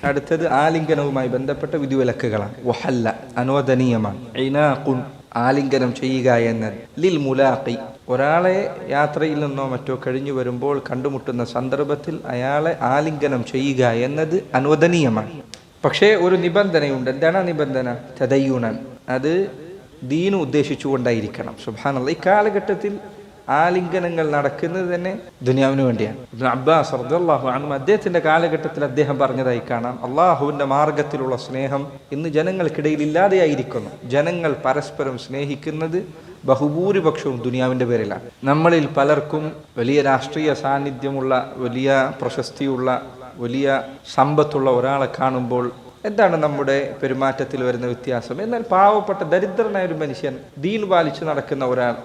അടുത്തത് ആലിംഗനവുമായി ബന്ധപ്പെട്ട വിധിവിലക്കുകളാണ്. വഹല്ല അനുവദനീയമാണ്. ഇനാഖുൻ ആലിംഗനം ചെയ്യുക എന്നത് ലിൽ മുലാഖി ഒരാളെ യാത്രയിൽ നിന്നോ മറ്റോ കഴിഞ്ഞു വരുമ്പോൾ കണ്ടുമുട്ടുന്ന സന്ദർഭത്തിൽ അയാളെ ആലിംഗനം ചെയ്യുക എന്നത് അനുവദനീയമാണ്. പക്ഷേ ഒരു നിബന്ധനയുണ്ട്. എന്താണ് ആ നിബന്ധന? തദയ്യുനൻ, അത് ദീൻ ഉദ്ദേശിച്ചുകൊണ്ടായിരിക്കണം. സുബ്ഹാനല്ലാഹ്, ഈ കാലഘട്ടത്തിൽ ആലിംഗനങ്ങൾ നടക്കുന്നത് തന്നെ ദുനിയാവിന് വേണ്ടിയാണ്. ഇബ്നു അബ്ബാസ് റളിയല്ലാഹു അൻഹു അദ്ദേഹത്തിന്റെ കാലഘട്ടത്തിൽ അദ്ദേഹം പറഞ്ഞതായി കാണാം, അള്ളാഹുവിന്റെ മാർഗത്തിലുള്ള സ്നേഹം ഇന്ന് ജനങ്ങൾക്കിടയിൽ ഇല്ലാതെയായിരിക്കുന്നു. ജനങ്ങൾ പരസ്പരം സ്നേഹിക്കുന്നത് ബഹുഭൂരിപക്ഷവും ദുനിയാവിന്റെ പേരിലാണ്. നമ്മളിൽ പലർക്കും വലിയ രാഷ്ട്രീയ സാന്നിധ്യമുള്ള, വലിയ പ്രശസ്തിയുള്ള, വലിയ സമ്പത്തുള്ള ഒരാളെ കാണുമ്പോൾ എന്താണ് നമ്മുടെ പെരുമാറ്റത്തിൽ വരുന്ന വ്യത്യാസം? എന്നാൽ പാവപ്പെട്ട ദരിദ്രനായ ഒരു മനുഷ്യൻ, ദീൻ പാലിച്ച് നടക്കുന്ന ഒരാൾ,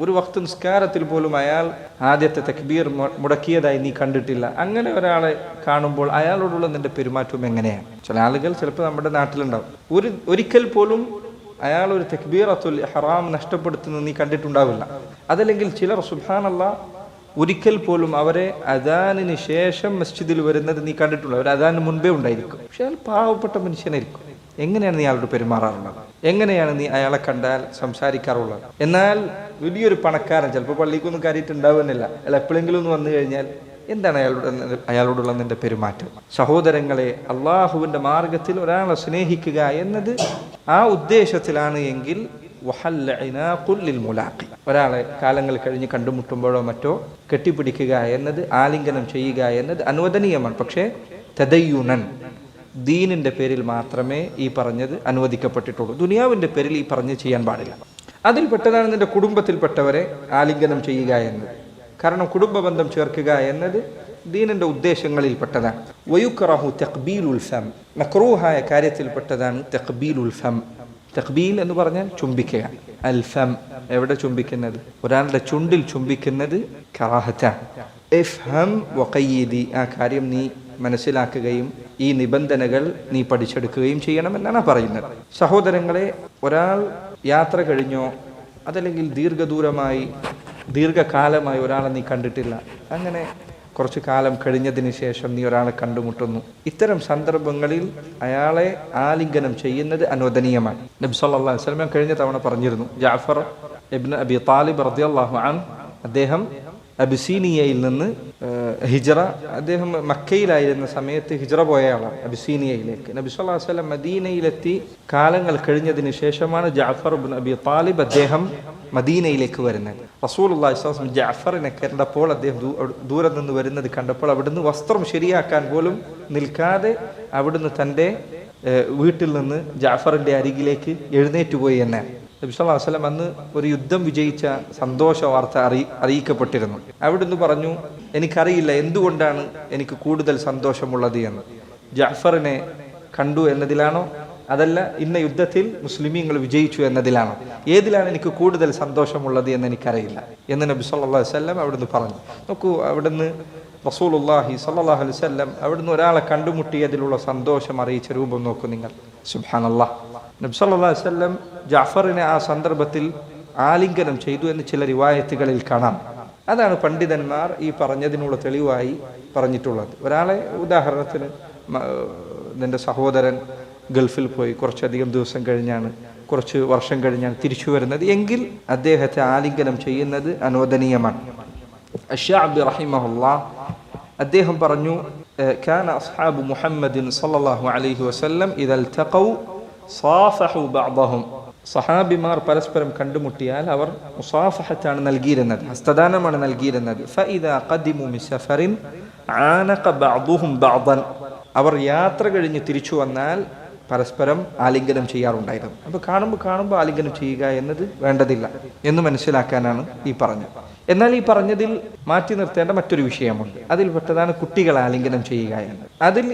ഒരു വക്ത് നിസ്കാരത്തിൽ പോലും അയാൾ ആദ്യത്തെ തക്ബീർ മുടക്കിയതായി നീ കണ്ടിട്ടില്ല. അങ്ങനെ ഒരാളെ കാണുമ്പോൾ അയാളോടുള്ള നിന്റെ പെരുമാറ്റവും എങ്ങനെയാണ്? ചില ആളുകൾ ചിലപ്പോൾ നമ്മുടെ നാട്ടിലുണ്ടാവും, ഒരിക്കൽ പോലും അയാൾ ഒരു തക്ബീറത്തുൽ ഇഹ്റാം നഷ്ടപ്പെടുത്തുന്നത് നീ കണ്ടിട്ടുണ്ടാവില്ല. അതല്ലെങ്കിൽ ചിലർ സുബ്ഹാനല്ലാഹ് ഒരിക്കൽ പോലും അവരെ അദാനിന് ശേഷം മസ്ജിദിൽ വരുന്നത് നീ കണ്ടിട്ടുള്ള, ഒരു അദാനിന് മുൻപേ ഉണ്ടായിരിക്കും. പക്ഷെ അയാൾ പാവപ്പെട്ട മനുഷ്യനായിരിക്കും. എങ്ങനെയാണ് നീ അയാളോട് പെരുമാറാറുള്ളത്? എങ്ങനെയാണ് നീ അയാളെ കണ്ടാൽ സംസാരിക്കാറുള്ളത്? എന്നാൽ വലിയൊരു പണക്കാരൻ ചിലപ്പോൾ പള്ളിക്കൊന്നും കയറിയിട്ടുണ്ടാവുന്നില്ല, അയാൾ എപ്പോഴെങ്കിലും ഒന്ന് വന്നു കഴിഞ്ഞാൽ എന്താണ് അയാളോടുള്ള നിന്റെ പെരുമാറ്റം? സഹോദരങ്ങളെ, അള്ളാഹുവിന്റെ മാർഗത്തിൽ ഒരാളെ സ്നേഹിക്കുക എന്നത് ആ ഉദ്ദേശത്തിലാണ് എങ്കിൽ ഒരാളെ കാലങ്ങൾ കഴിഞ്ഞ് കണ്ടുമുട്ടുമ്പോഴോ മറ്റോ കെട്ടിപ്പിടിക്കുക എന്നത്, ആലിംഗനം ചെയ്യുക എന്നത് അനുവദനീയമാണ്. പക്ഷേ തദയ്യുനൻ, ദീനിന്റെ പേരിൽ മാത്രമേ ഈ പറഞ്ഞത് അനുവദിക്കപ്പെട്ടിട്ടുള്ളൂ. ദുനിയാവിന്റെ പേരിൽ ഈ പറഞ്ഞ് ചെയ്യാൻ പാടില്ല. അതിൽപ്പെട്ടതാണ് നിന്റെ കുടുംബത്തിൽപ്പെട്ടവരെ ആലിംഗനം ചെയ്യുക എന്നത്. കാരണം കുടുംബ ബന്ധം ചേർക്കുക എന്നത് ദീനിന്റെ ഉദ്ദേശങ്ങളിൽപ്പെട്ടതാണ്. വയുക്റഹു തഖ്ബീലുൽ ഫം, മക്റൂഹായ കാര്യത്തിൽപ്പെട്ടതാണ് തഖ്ബീലുൽ ഫം. തഖ്ബീൽ എന്ന് പറഞ്ഞാൽ ചുംബിക്കുക. അൽ ഫം, എവിടെ ചുംബിക്കുന്നത്? ഒരാളുടെ ചുണ്ടിൽ ചുംബിക്കുന്നത് കറാഹത്താണ്. ഇഫ്ഹം വഖയ്യിദി, ആ കാര്യം നീ മനസ്സിലാക്കുകയും ഈ നിബന്ധനകൾ നീ പഠിച്ചെടുക്കുകയും ചെയ്യണമെന്നാണ് പറയുന്നത്. സഹോദരങ്ങളെ, ഒരാൾ യാത്ര കഴിഞ്ഞോ അതല്ലെങ്കിൽ ദീർഘകാലമായി ഒരാളെ നീ കണ്ടിട്ടില്ല, അങ്ങനെ കുറച്ചു കാലം കഴിഞ്ഞതിന് ശേഷം നീ ഒരാളെ കണ്ടുമുട്ടുന്നു, ഇത്തരം സന്ദർഭങ്ങളിൽ അയാളെ ആലിംഗനം ചെയ്യുന്നത് അനുവദനീയമാണ്. നബി സല്ലല്ലാഹു അലൈഹി വസല്ലം കഴിഞ്ഞ തവണ പറഞ്ഞിരുന്നു, ജഅഫർ ഇബ്നു അബി താലിബ് റളിയല്ലാഹു അൻഹു, അദ്ദേഹം അബിസീനിയയിൽ നിന്ന് അദ്ദേഹം മക്കയിലായിരുന്ന സമയത്ത് ഹിജ്റ പോയ ആളാണ് അബിസീനിയയിലേക്ക്. നബി സല്ലല്ലാഹു അലൈഹി വസല്ലം മദീനയിലെത്തി കാലങ്ങൾ കഴിഞ്ഞതിന് ശേഷമാണ് ജഅഫർ ഇബ്നു അബി താലിബ് അദ്ദേഹം മദീനയിലേക്ക് വരുന്നത്. റസൂലുള്ളാഹി സ്വല്ലല്ലാഹു അലൈഹി വസല്ലം ജഅഫറിനെ കണ്ടപ്പോൾ, അദ്ദേഹം ദൂരെ നിന്ന് വരുന്നത് കണ്ടപ്പോൾ അവിടുന്ന് വസ്ത്രം ശരിയാക്കാൻ പോലും നിൽക്കാതെ അവിടുന്ന് തൻ്റെ വീട്ടിൽ നിന്ന് ജഅഫറിന്റെ അരികിലേക്ക് എഴുന്നേറ്റുപോയി എന്ന് നബി സല്ലല്ലാഹു അലൈഹി വസല്ലം അന്ന് ഒരു യുദ്ധം വിജയിച്ച സന്തോഷ വാർത്ത അറിയിക്കപ്പെട്ടിരുന്നു. അവിടുന്ന് പറഞ്ഞു, എനിക്കറിയില്ല എന്തുകൊണ്ടാണ് എനിക്ക് കൂടുതൽ സന്തോഷമുള്ളത് എന്ന്. ജഅഫറിനെ കണ്ടു എന്നതിലാണോ, അതല്ല ഇന്ന യുദ്ധത്തിൽ മുസ്ലിമീങ്ങൾ വിജയിച്ചു എന്നതിലാണോ? ഏതിലാണ് എനിക്ക് കൂടുതൽ സന്തോഷമുള്ളത് എന്ന് എനിക്കറിയില്ല എന്ന് നബി സല്ലല്ലാഹു അലൈഹി വസല്ലം അവിടുന്ന് പറഞ്ഞു. നോക്കൂ, അവിടുന്ന് റസൂലുള്ളാഹി സ്വല്ലല്ലാഹു അലൈഹി വസല്ലം അവിടുന്ന് ഒരാളെ കണ്ടുമുട്ടിയതിലുള്ള സന്തോഷം അറിയിച്ച രൂപം നോക്കൂ നിങ്ങൾ. സുബ്ഹാനല്ലാഹ്, നബി സല്ലല്ലാഹു അലൈഹി വസല്ലം ജഅഫറിനെ ആ സന്ദർഭത്തിൽ ആലിംഗനം ചെയ്തു എന്ന് ചില റിവായത്തുകളിൽ കാണാം. അതാണ് പണ്ഡിതന്മാർ ഈ പറഞ്ഞതിനുള്ള തെളിവായി പറഞ്ഞിട്ടുള്ളത്. ഒരാളെ, ഉദാഹരണത്തിന് നിന്റെ സഹോദരൻ ഗൾഫിൽ പോയി കുറച്ചധികം ദിവസം കഴിഞ്ഞാണ്, കുറച്ച് വർഷം കഴിഞ്ഞാണ് തിരിച്ചു വരുന്നത് എങ്കിൽ അദ്ദേഹത്തെ ആലിംഗനം ചെയ്യുന്നത് അനുവദനീയമാണ്. അശ്ശഅബി റഹിമഹുല്ലാഹ് അദ്ദേഹം പറഞ്ഞു, കാന അസ്ഹാബു മുഹമ്മദിൻ സല്ലല്ലാഹു അലൈഹി വസല്ലം ഇദാ ഇൽതഖൗ സാഫഹു ബഅദഹും, സഹാബിമാർ പരസ്പരം കണ്ടുമുട്ടിയാൽ അവർ മുസാഫഹത്താണ് നൽകിയിരുന്നത്, ഹസ്തദാനമാണ് നൽകിയിരുന്നത്. ഫഇദാ ഖദിമു മിൻ സഫറിൻ ആനഖ ബഅദുഹും ബഅദൻ, അവർ യാത്ര കഴിഞ്ഞ് തിരിച്ചു വന്നാൽ പരസ്പരം ആലിംഗനം ചെയ്യാറുണ്ടായിരുന്നു. അപ്പോൾ കാണുമ്പോൾ ആലിംഗനം ചെയ്യുക എന്നത് വേണ്ടതില്ല എന്ന് മനസ്സിലാക്കാനാണ് ഈ പറഞ്ഞത്. എന്നാൽ ഈ പറഞ്ഞതിൽ മാറ്റി നിർത്തേണ്ട മറ്റൊരു വിഷയമുണ്ട്. അതിൽപ്പെട്ടതാണ് കുട്ടികളെ ആലിംഗനം ചെയ്യുക എന്നത്. അതിൽ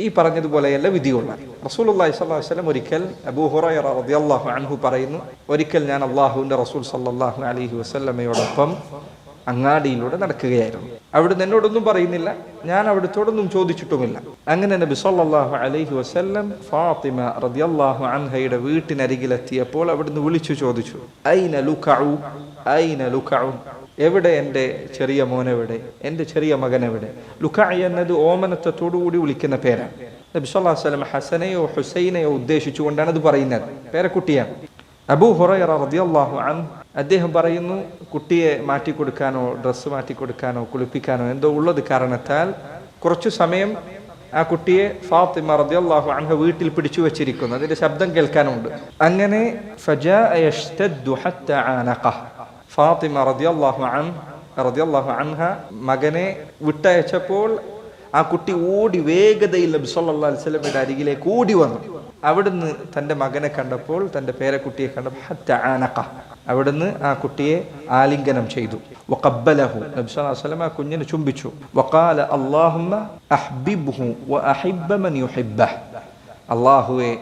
ഈ പറഞ്ഞതുപോലെയല്ല വിധിയുള്ള. റസൂലുള്ളാഹി സ്വല്ലല്ലാഹു അലൈഹി വസല്ലം ഒരിക്കൽ, അബൂ ഹുറൈറ റളിയല്ലാഹു അൻഹു പറയുന്നു, ഒരിക്കൽ ഞാൻ അല്ലാഹുവിന്റെ റസൂൽ സ്വല്ലല്ലാഹു അലൈഹി വസല്ലമയോടൊപ്പം അങ്ങാടിയിലൂടെ നടക്കുകയായിരുന്നു. അവിടുന്ന് എന്നോടൊന്നും പറയുന്നില്ല, ഞാൻ അവിടുത്തോടൊന്നും ചോദിച്ചിട്ടുമില്ല. അങ്ങനെ നബി സല്ലല്ലാഹു അലൈഹി വസല്ലം ഫാത്തിമ റളിയല്ലാഹു അൻഹയുടെ വീട്ടിനരികിലെത്തിയപ്പോൾ അവിടുന്ന് വിളിച്ചു ചോദിച്ചു, ഐന ലുകഉ, ഐന ലുകഉ, എവിടെ എൻ്റെ ചെറിയ മോനെവിടെ, എൻ്റെ ചെറിയ മകനെവിടെ. ലുഖഅ എന്നത് ഓമനത്വത്തോടുകൂടി വിളിക്കുന്ന പേരാണ്. നബി സല്ലല്ലാഹു അലൈഹി വസല്ലം ഹസനെയോ ഹുസൈനെയോ ഉദ്ദേശിച്ചുകൊണ്ടാണ് അത് പറയുന്നത്. പേരക്കുട്ടിയാണ്. അബൂ ഹുറൈറ റളിയല്ലാഹു അൻഹു അദ്ദേഹം പറയുന്നു, കുട്ടിയെ മാറ്റിക്കൊടുക്കാനോ ഡ്രസ്സ് മാറ്റിക്കൊടുക്കാനോ കുളിപ്പിക്കാനോ എന്തോ ഉള്ളത് കാരണത്താൽ കുറച്ചു സമയം ആ കുട്ടിയെ ഫാത്തിമ റളിയല്ലാഹു അൻഹ വീട്ടിൽ പിടിച്ചു വെച്ചിരിക്കുന്നു. അതിന്റെ ശബ്ദം കേൾക്കാനുണ്ട്. അങ്ങനെ ഫജാഅ യഷ്തദ്ദു ഹത്താ ആനഖഹ. ഫാത്തിമ റളിയല്ലാഹു അൻഹ മകനെ വിട്ടയച്ചപ്പോൾ ആ കുട്ടി ഓടി വേഗതയിൽ നബി സല്ലല്ലാഹു അലൈഹി വസല്ലമയുടെ അരികിലേക്ക് ഓടി വന്നു. അവിടുന്ന് തൻ്റെ മകനെ കണ്ടപ്പോൾ, തൻ്റെ പേരക്കുട്ടിയെ കണ്ടപ്പോൾ ഹത്താ ആനഖഹ, അവിടുന്ന് ആ കുട്ടിയെ ആലിംഗനം ചെയ്തു. വഖബ്ബലഹു, നബി സല്ലല്ലാഹു അലൈഹി വസല്ലം ആ കുഞ്ഞിനെ ചുംബിച്ചു. വഖാല അല്ലാഹുമ്മ അഹ്ബിബ്ഹു വഅഹിബ്ബ മൻ യുഹിബ്ബഹ്. അല്ലാഹുവേ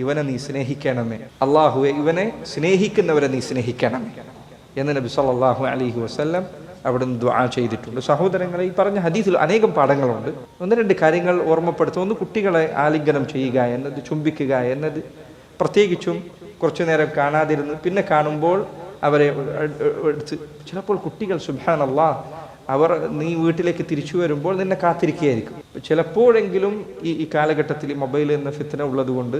ഇവനെ നീ സ്നേഹിക്കണമേ, അല്ലാഹുവേ ഇവനെ സ്നേഹിക്കുന്നവരെ നീ സ്നേഹിക്കണമേ എന്ന് നബി സല്ലല്ലാഹു അലൈഹി വസല്ലം അവിടുന്ന് ദുആ ചെയ്തിട്ടുണ്ട്. സഹോദരങ്ങളെ, ഈ പറഞ്ഞ ഹദീസിൽ അനേകം പാഠങ്ങളുണ്ട്. ഒന്ന് രണ്ട് കാര്യങ്ങൾ ഓർമ്മപ്പെടുത്തും. ഒന്ന്, കുട്ടികളെ ആലിംഗനം ചെയ്യുക എന്നത്, ചുംബിക്കുക എന്നത്, പ്രത്യേകിച്ചും കുറച്ചു നേരം കാണാതിരുന്ന് പിന്നെ കാണുമ്പോൾ അവരെ എടുത്ത്, ചിലപ്പോൾ കുട്ടികൾ സുബ്ഹാനല്ലാഹ് അവർ നീ വീട്ടിലേക്ക് തിരിച്ചു വരുമ്പോൾ നിന്നെ കാത്തിരിക്കുകയായിരിക്കും. ചിലപ്പോഴെങ്കിലും ഈ കാലഘട്ടത്തിൽ മൊബൈൽ എന്ന ഫിത്ന ഉള്ളത് കൊണ്ട്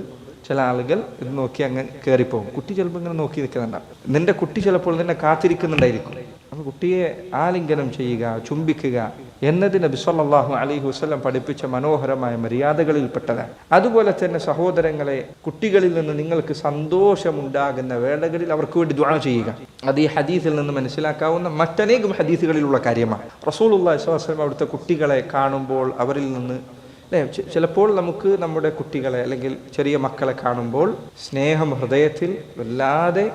ചില ആളുകൾ ഇത് നോക്കി അങ്ങ് കയറിപ്പോകും. കുട്ടി ചിലപ്പോൾ ഇങ്ങനെ നോക്കി നിൽക്കുന്നുണ്ടാവും. നിന്റെ കുട്ടി ചിലപ്പോൾ നിന്നെ കാത്തിരിക്കുന്നുണ്ടായിരിക്കും. അപ്പോൾ കുട്ടിയെ ആലിംഗനം ചെയ്യുക, ചുംബിക്കുക എന്നത് നബി സല്ലല്ലാഹു അലൈഹി വസല്ലം പഠിപ്പിച്ച മനോഹരമായ മര്യാദകളിൽപ്പെട്ടതാണ്. അതുപോലെ തന്നെ സഹോദരങ്ങളെ, കുട്ടികളിൽ നിന്ന് നിങ്ങൾക്ക് സന്തോഷമുണ്ടാകുന്ന വേളകളിൽ അവർക്ക് വേണ്ടി ദുആ ചെയ്യുക. അത് ഈ ഹദീസിൽ നിന്ന് മനസ്സിലാക്കാവുന്ന മറ്റനേകം ഹദീസുകളിലുള്ള കാര്യമാണ്. റസൂലുള്ളാഹി സ്വല്ലല്ലാഹു അലൈഹി വസല്ലം അവിടുത്തെ കുട്ടികളെ കാണുമ്പോൾ അവരിൽ നിന്ന് ചിലപ്പോൾ നമുക്ക് നമ്മുടെ കുട്ടികളെ അല്ലെങ്കിൽ ചെറിയ മക്കളെ കാണുമ്പോൾ സ്നേഹം ഹൃദയത്തിൽ വല്ലാതെ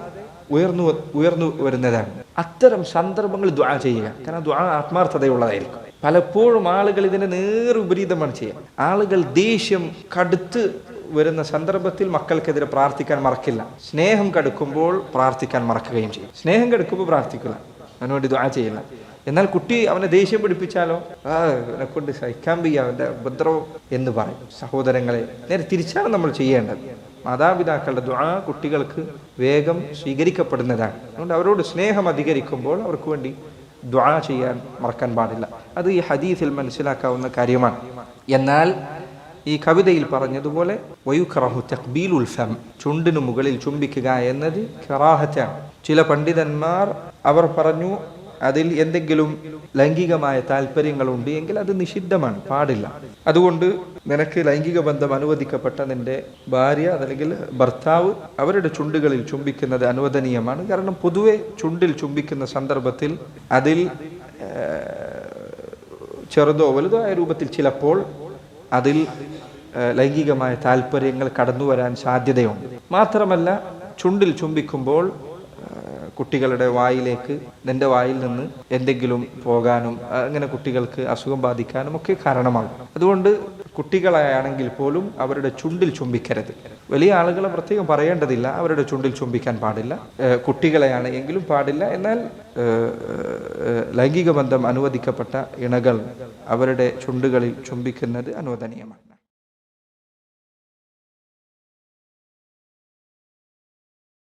ഉയർന്നു വരുന്നതാണ്. അത്തരം സന്ദർഭങ്ങൾ ദുആ ചെയ്യുക. കാരണം ദുആ ആത്മാർത്ഥതയുള്ളതായിരിക്കും. പലപ്പോഴും ആളുകൾ ഇതിനെ നേർവിപരീതമാണ് ചെയ്യുക. ആളുകൾ ദേഷ്യം കടുത്ത് വരുന്ന സന്ദർഭത്തിൽ മക്കൾക്കെതിരെ പ്രാർത്ഥിക്കാൻ മറക്കില്ല. സ്നേഹം കടുക്കുമ്പോൾ പ്രാർത്ഥിക്കാൻ മറക്കുകയും ചെയ്യും. സ്നേഹം കടുക്കുമ്പോൾ പ്രാർത്ഥിക്കില്ല, അവനോട് ദുആ ചെയ്യില്ല. എന്നാൽ കുട്ടി അവനെ ദേഷ്യം പിടിപ്പിച്ചാലോ, അവനെ കൊണ്ട് സഹിക്കാൻ വയ്യ, അവൻ്റെ ഉപദ്രവം എന്ന് പറയും. സഹോദരങ്ങളെ, നേരെ തിരിച്ചാണ് നമ്മൾ ചെയ്യേണ്ടത്. മാതാപിതാക്കളുടെ ദുആ കുട്ടികൾക്ക് വേഗം സ്വീകരിക്കപ്പെടുന്നതാണ്. അതുകൊണ്ട് അവരോട് സ്നേഹം അധികരിക്കുമ്പോൾ അവർക്ക് വേണ്ടി ദുആ ചെയ്യാൻ മറക്കാൻ പാടില്ല. അത് ഈ ഹദീസിൽ മനസ്സിലാക്കാവുന്ന കാര്യമാണ്. എന്നാൽ ഈ കവിതയിൽ പറഞ്ഞതുപോലെ വയുക്റഹു തഖ്ബീലുൽ ഫം, ചുണ്ടിനു മുകളിൽ ചുംബിക്കുക എന്നത് കറാഹത്താണ്. ചില പണ്ഡിതന്മാർ അവർ പറഞ്ഞു, അതിൽ എന്തെങ്കിലും ലൈംഗികമായ താല്പര്യങ്ങളുണ്ട് എങ്കിൽ അത് നിഷിദ്ധമാണ്, പാടില്ല. അതുകൊണ്ട് നിനക്ക് ലൈംഗിക ബന്ധം അനുവദിക്കപ്പെട്ട നിന്റെ ഭാര്യ അല്ലെങ്കിൽ ഭർത്താവ് അവരുടെ ചുണ്ടുകളിൽ ചുംബിക്കുന്നത് അനുവദനീയമാണ്. കാരണം പൊതുവെ ചുണ്ടിൽ ചുംബിക്കുന്ന സന്ദർഭത്തിൽ അതിൽ ചെറുതോ വലുതോ ആയ രൂപത്തിൽ ചിലപ്പോൾ അതിൽ ലൈംഗികമായ താല്പര്യങ്ങൾ കടന്നു വരാൻ സാധ്യതയുണ്ട്. മാത്രമല്ല, ചുണ്ടിൽ ചുംബിക്കുമ്പോൾ കുട്ടികളുടെ വായിലേക്ക് നിന്റെ വായിൽ നിന്ന് എന്തെങ്കിലും പോകാനും അങ്ങനെ കുട്ടികൾക്ക് അസുഖം ബാധിക്കാനും ഒക്കെ കാരണമാകും. അതുകൊണ്ട് കുട്ടികളാണെങ്കിൽ പോലും അവരുടെ ചുണ്ടിൽ ചുംബിക്കരുത്. വലിയ ആളുകളെ പ്രത്യേകം പറയേണ്ടതില്ല, അവരുടെ ചുണ്ടിൽ ചുംബിക്കാൻ പാടില്ല. കുട്ടികളെയാണ് എങ്കിലും പാടില്ല. എന്നാൽ ലൈംഗിക ബന്ധം അനുവദിക്കപ്പെട്ട ഇണകൾ അവരുടെ ചുണ്ടുകളിൽ ചുംബിക്കുന്നത് അനുവദനീയമാണ്.